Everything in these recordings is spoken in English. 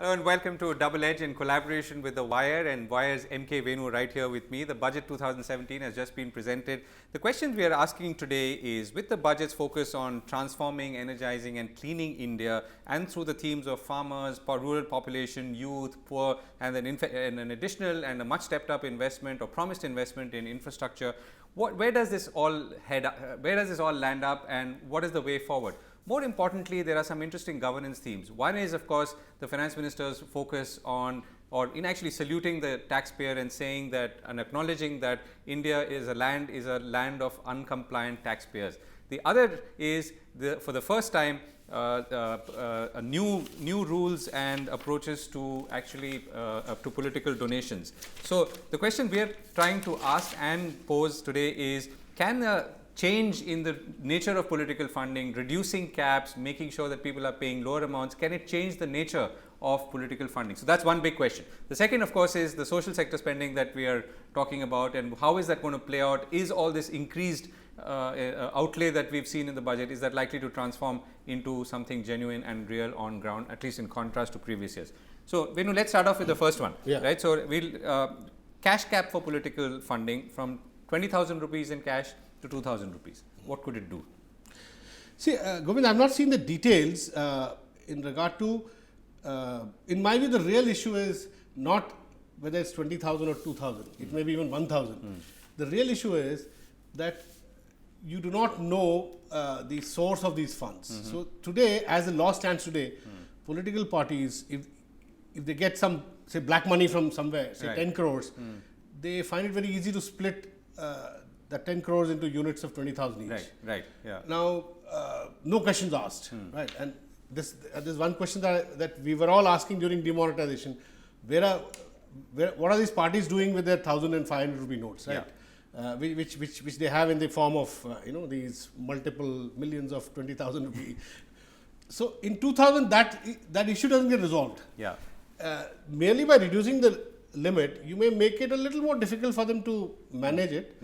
Hello and welcome to Double Edge in collaboration with The Wire and Wire's MK Venu right here with me. The budget 2017 has just been presented. The question we are asking today is, with the budget's focus on transforming, energizing and cleaning India, and through the themes of farmers, rural population, youth, poor, and then an additional and a much stepped up investment or promised investment in infrastructure, where does this all where does this all land up, and what is the way forward? More importantly, there are some interesting governance themes. One is, of course, the finance minister's focus on, or in actually saluting the taxpayer and saying that and acknowledging that India is a land of uncompliant taxpayers. The other is, for the first time, new rules and approaches to actually to political donations. So the question we are trying to ask and pose today is, can the change in the nature of political funding, reducing caps, making sure that people are paying lower amounts, can it change the nature of political funding? So that's one big question. The second, of course, is the social sector spending that we are talking about, and how is that going to play out? Is all this increased outlay that we've seen in the budget, is that likely to transform into something genuine and real on ground, at least in contrast to previous years? So Venu, let's start off with the first one. Right? So we'll cash cap for political funding from 20,000 rupees in cash to 2,000 rupees. What could it do? See, Govind, I have not seen the details in regard to, in my view, the real issue is not whether it's 20,000 or 2,000. It may be even 1,000. The real issue is that you do not know the source of these funds. So today, as the law stands today, political parties, if they get some, say, black money from somewhere, say 10 crores, they find it very easy to split the 10 crores into units of 20,000 each. Right, yeah. Now, no questions asked, right? And this one question that we were all asking during demonetization: what are these parties doing with their 1,000 and 500 rupee notes, right? Yeah. Which they have in the form of these multiple millions of 20,000 rupee. So in 2000, that issue doesn't get resolved. Yeah. Merely by reducing the limit, you may make it a little more difficult for them to manage it.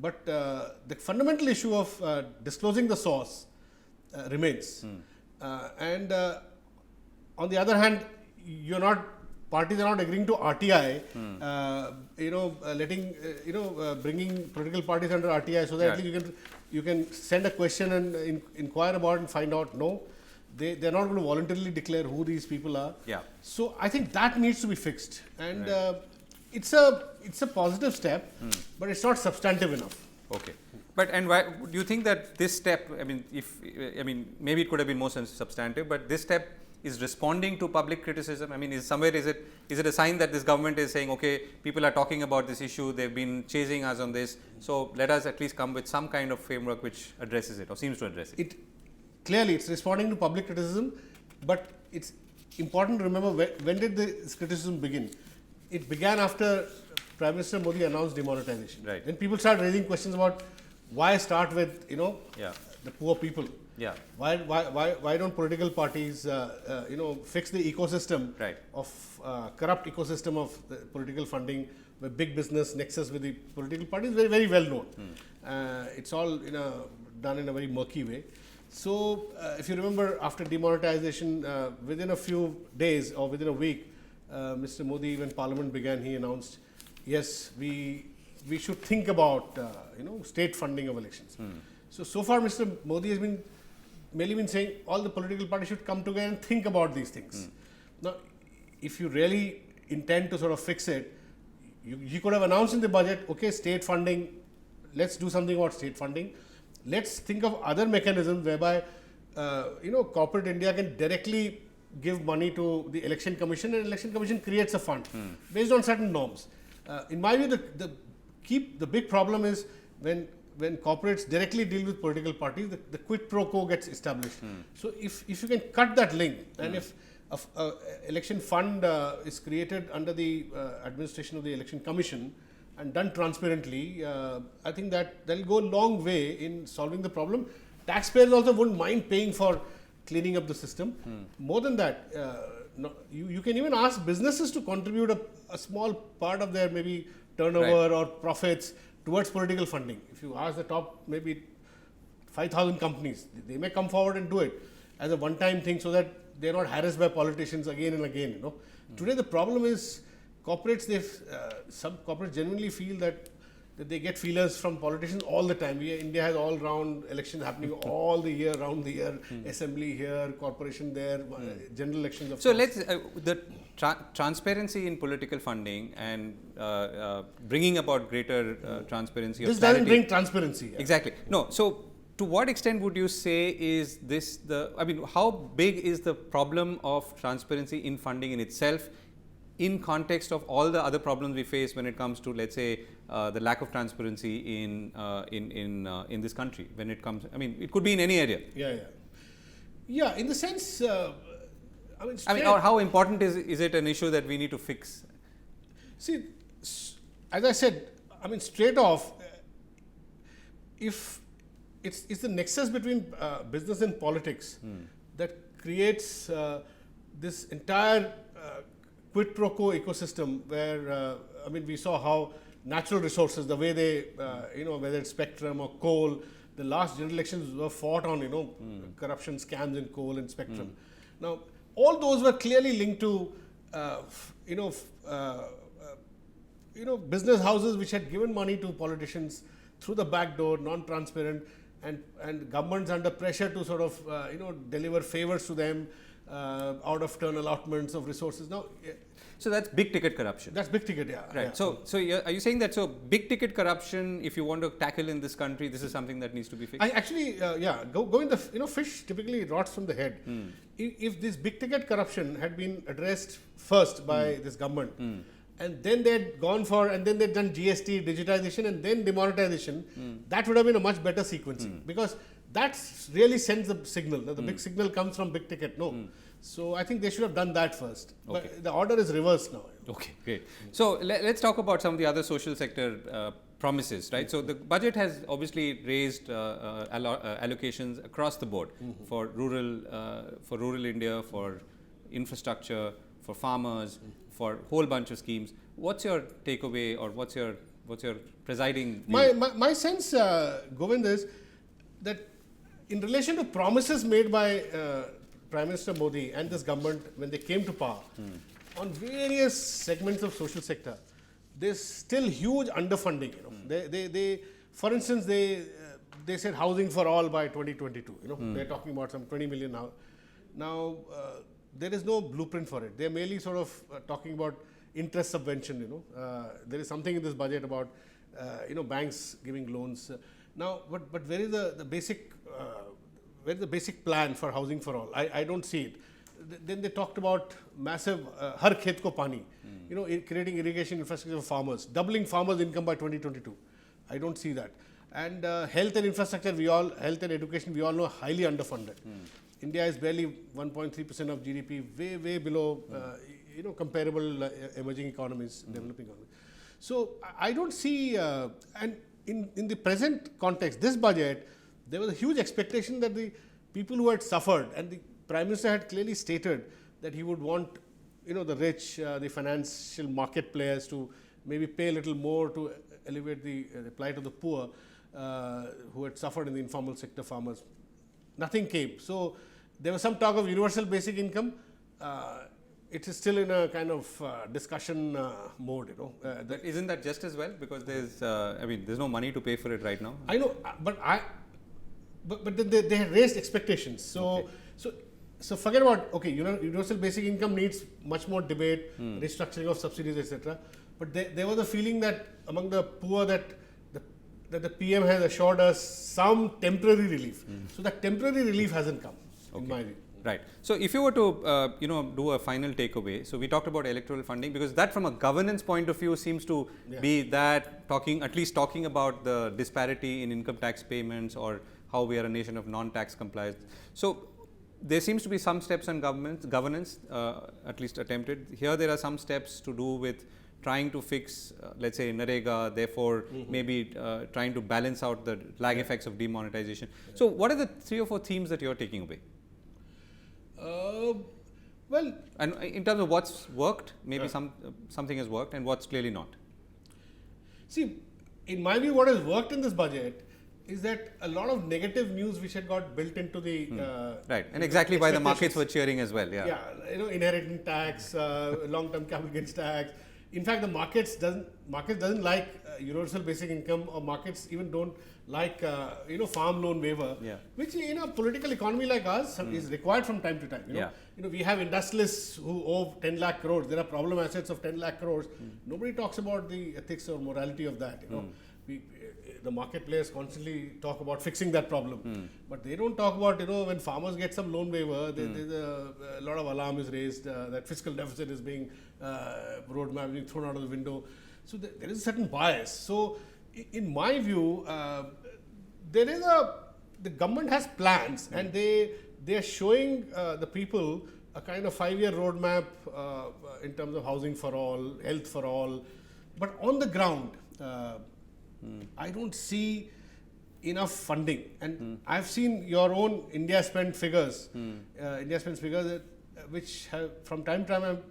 But the fundamental issue of disclosing the source remains. And on the other hand, parties are not agreeing to RTI, bringing political parties under RTI, so that at least you can send a question and inquire about and find out. No, they're not going to voluntarily declare who these people are. Yeah. So I think that needs to be fixed. And it's a positive step, but it's not substantive enough. Okay, but and why do you think that this step? I mean, maybe it could have been more substantive, but this step is responding to public criticism. I mean, is it a sign that this government is saying, okay, people are talking about this issue, they've been chasing us on this, so let us at least come with some kind of framework which addresses it or seems to address it. Clearly, it's responding to public criticism, but it's important to remember when did this criticism begin? It began after Prime Minister Modi announced demonetization. Right. Then people started raising questions about why start with the poor people. Yeah. Why don't political parties fix the ecosystem of corrupt ecosystem of the political funding, where big business nexus with the political parties very, very well known. It's all done in a very murky way. So if you remember, after demonetization, within a few days or within a week, Mr. Modi, when Parliament began, he announced, yes, we should think about state funding of elections. So far, Mr. Modi has merely been saying all the political parties should come together and think about these things. Now, if you really intend to sort of fix it, you could have announced in the budget, okay, state funding, let's do something about state funding. Let's think of other mechanisms whereby corporate India can directly give money to the election commission, and election commission creates a fund based on certain norms. In my view, the big problem is when corporates directly deal with political parties, the quid pro quo gets established. So if you can cut that link, and if an election fund is created under the administration of the election commission and done transparently, I think that will go a long way in solving the problem. Taxpayers also wouldn't mind paying for cleaning up the system. More than that, you can even ask businesses to contribute a small part of their maybe turnover or profits towards political funding. If you ask the top maybe 5,000 companies, they may come forward and do it as a one-time thing, so that they're not harassed by politicians again and again. Today the problem is corporates. Some corporates genuinely feel that they get feelers from politicians all the time. India has all round elections happening all the year, round the year. Assembly here, corporation there, general elections. Of so course. let's the transparency in political funding and bringing about greater transparency. This doesn't bring transparency. Yeah. Exactly. No. So to what extent would you say is this how big is the problem of transparency in funding in itself, in context of all the other problems we face when it comes to, let's say, the lack of transparency in this country? When it comes, it could be in any area. Yeah. In the sense, or how important is it an issue that we need to fix? See, as I said, straight off, if it's the nexus between business and politics that creates this entire quid pro quo ecosystem where we saw how natural resources, the way they whether it's spectrum or coal, the last general elections were fought on corruption scams in coal and spectrum. Now all those were clearly linked to business houses which had given money to politicians through the back door, non-transparent, and governments under pressure to sort of deliver favors to them, out of turn allotments of resources. Now, so that's big ticket corruption. That's big ticket, yeah. Right. Yeah. So are you saying that big ticket corruption, if you want to tackle in this country, this is something that needs to be fixed? I actually, go in the fish typically rots from the head. If this big ticket corruption had been addressed first by this government, and then they'd gone and then they'd done GST, digitization, and then demonetization, that would have been a much better sequencing, because that really sends the signal. The big signal comes from big ticket. So I think they should have done that first. Okay. But the order is reversed now. Okay, great. So let's talk about some of the other social sector promises, right? So the budget has obviously raised allocations across the board for rural India, for infrastructure, for farmers, for a whole bunch of schemes. What's your takeaway, or what's your presiding view? My sense, Govind, is that in relation to promises made by Prime Minister Modi and this government when they came to power, on various segments of social sector, there's still huge underfunding. They for instance, they said housing for all by 2022. They're talking about some 20 million now. Now there is no blueprint for it. They're merely sort of talking about interest subvention. There is something in this budget about banks giving loans. Now, but where is the basic plan for housing for all? I don't see it. Then they talked about massive har khet ko pani, creating irrigation infrastructure for farmers, doubling farmers' income by 2022. I don't see that. And health and infrastructure, health and education, we all know, highly underfunded. India is barely 1.3% of GDP, way below comparable emerging economies, developing economies. So I don't see, and in the present context, this budget, there was a huge expectation that the people who had suffered, and the Prime Minister had clearly stated that he would want the rich, the financial market players to maybe pay a little more to alleviate the plight of the poor who had suffered in the informal sector, farmers. Nothing came. So there was some talk of universal basic income. It is still in a kind of discussion mode. Isn't that just as well? Because there's no money to pay for it right now. I know, but they had raised expectations. So forget about, universal basic income needs much more debate, restructuring of subsidies, etc. But there was a feeling that among the poor that the PM has assured us some temporary relief. So that temporary relief hasn't come, in my view. Right. So if you were to do a final takeaway, so we talked about electoral funding, because that from a governance point of view seems to be that at least talking about the disparity in income tax payments, or how we are a nation of non-tax compliance. So there seems to be some steps on governance, at least attempted. Here there are some steps to do with trying to fix, let's say, Narega, therefore maybe trying to balance out the lag effects of demonetization. So what are the 3 or 4 themes that you're taking away? Well, and in terms of what's worked, maybe something has worked, and what's clearly not. See, in my view, what has worked in this budget is that a lot of negative news which had got built into the right, and exactly why the markets were cheering as well. Yeah, inheritance tax, long-term capital gains tax. In fact, the markets doesn't like universal basic income, or markets even don't like farm loan waiver, which in a political economy like ours is required from time to time. We have industrialists who owe 10 lakh crores. There are problem assets of 10 lakh crores. Nobody talks about the ethics or morality of that. The market players constantly talk about fixing that problem, but they don't talk about when farmers get some loan waiver, there's a lot of alarm is raised that fiscal deficit is being roadmap being thrown out of the window. So there is a certain bias. So in my view, the government has plans, and they are showing the people a kind of 5-year roadmap in terms of housing for all, health for all, but on the ground. I don't see enough funding, and I've seen your own India Spend figures, which have from time to time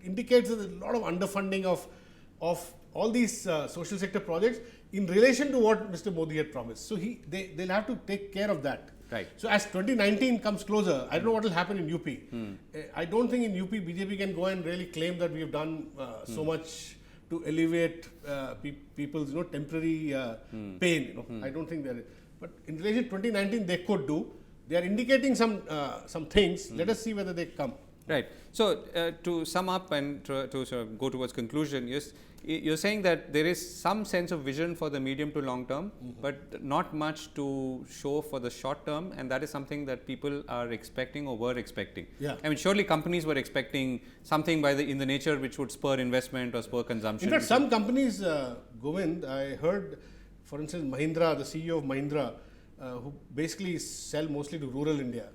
indicates that there's a lot of underfunding of all these social sector projects in relation to what Mr. Modi had promised. So they'll have to take care of that. Right. So as 2019 comes closer, I don't know what will happen in UP. I don't think in UP BJP can go and really claim that we have done so much to alleviate people's temporary pain. I don't think there is. But in relation to 2019, they could do. They are indicating some things. Let us see whether they come. Right. So to sum up and to sort of go towards conclusion, you're saying that there is some sense of vision for the medium to long term, but not much to show for the short term, and that is something that people are expecting or were expecting. Yeah. I mean, surely companies were expecting something in the nature which would spur investment or spur consumption. In fact, some companies, Govind, I heard, for instance, Mahindra, the CEO of Mahindra, who basically sell mostly to rural India,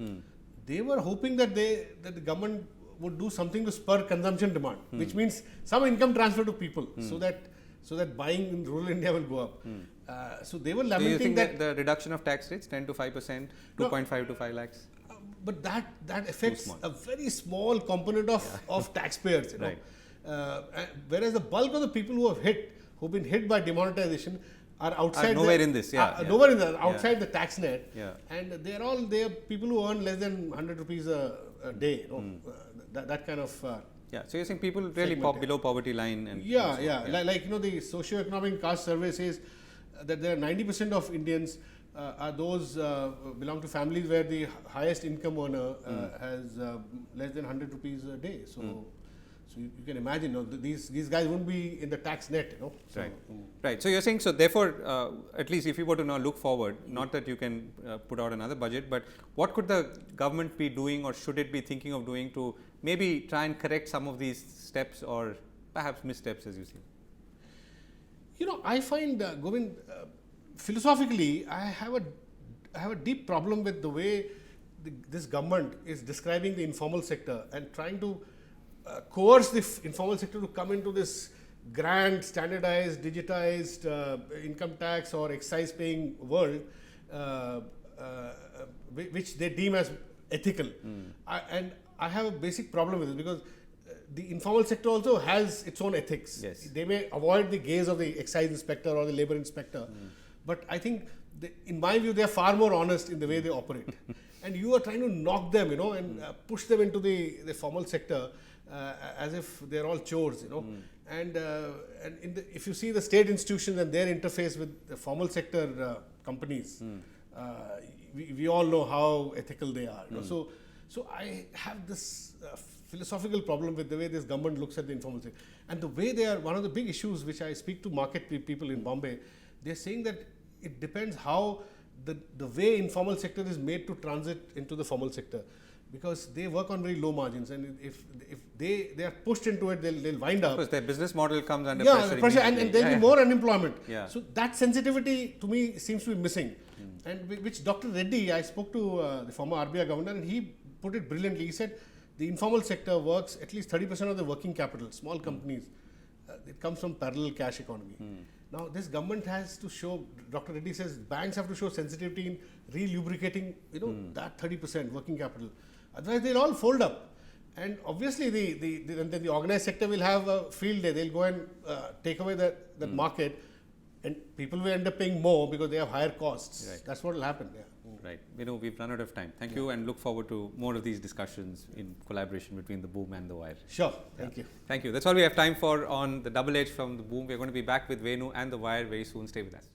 they were hoping that the government would do something to spur consumption demand, which means some income transfer to people, so that buying in rural India will go up. So they were lamenting. Do you think that the reduction of tax rates, 10 to 5%, 2.5 to 5 lakhs? But that affects a very small component of taxpayers. Right. Whereas the bulk of the people who've been hit by demonetization are outside. Nowhere in this, nowhere in the outside the tax net. Yeah. And they are people who earn less than 100 rupees a day. That kind of. So you're saying people really below poverty line. And Like the socio-economic caste survey says that there are 90% of Indians are those belong to families where the highest income earner has less than 100 rupees a day. So you can imagine, these guys won't be in the tax net. So, right. So you're saying, so therefore, at least if you were to now look forward, not that you can put out another budget, but what could the government be doing, or should it be thinking of doing to maybe try and correct some of these steps or perhaps missteps, as you see? I find, Govind, philosophically, I have a deep problem with the way this government is describing the informal sector and trying to coerce the informal sector to come into this grand, standardized, digitized income tax or excise paying world, which they deem as ethical. I have a basic problem with it, because the informal sector also has its own ethics. Yes. They may avoid the gaze of the excise inspector or the labor inspector, but I think, in my view, they are far more honest in the way they operate. And you are trying to knock them, and push them into the formal sector as if they're all chores, And if you see the state institutions and their interface with the formal sector companies, we all know how ethical they are. So I have this philosophical problem with the way this government looks at the informal sector, and the way they are. One of the big issues which I speak to market people in Bombay, they're saying that it depends how the way informal sector is made to transit into the formal sector, because they work on very low margins, and if they are pushed into it, they'll wind up. Because their business model comes under pressure, and there'll be more unemployment. Yeah. So that sensitivity to me seems to be missing, and which Dr. Reddy, I spoke to the former RBI governor, and he put it brilliantly. He said the informal sector works at least 30% of the working capital, small companies. It comes from parallel cash economy. Now, this government has to show, Dr. Reddy says, banks have to show sensitivity in re-lubricating, that 30% working capital. Otherwise, they'll all fold up. And obviously, the organized sector will have a field day. They'll go and take away that market. and people will end up paying more because they have higher costs. Right. That's what will happen. Yeah. Right. We've run out of time. Thank you, and look forward to more of these discussions in collaboration between the Boom and the Wire. Sure. Thank you. Thank you. That's all we have time for on the Double Edge from the Boom. We're going to be back with Venu and the Wire very soon. Stay with us.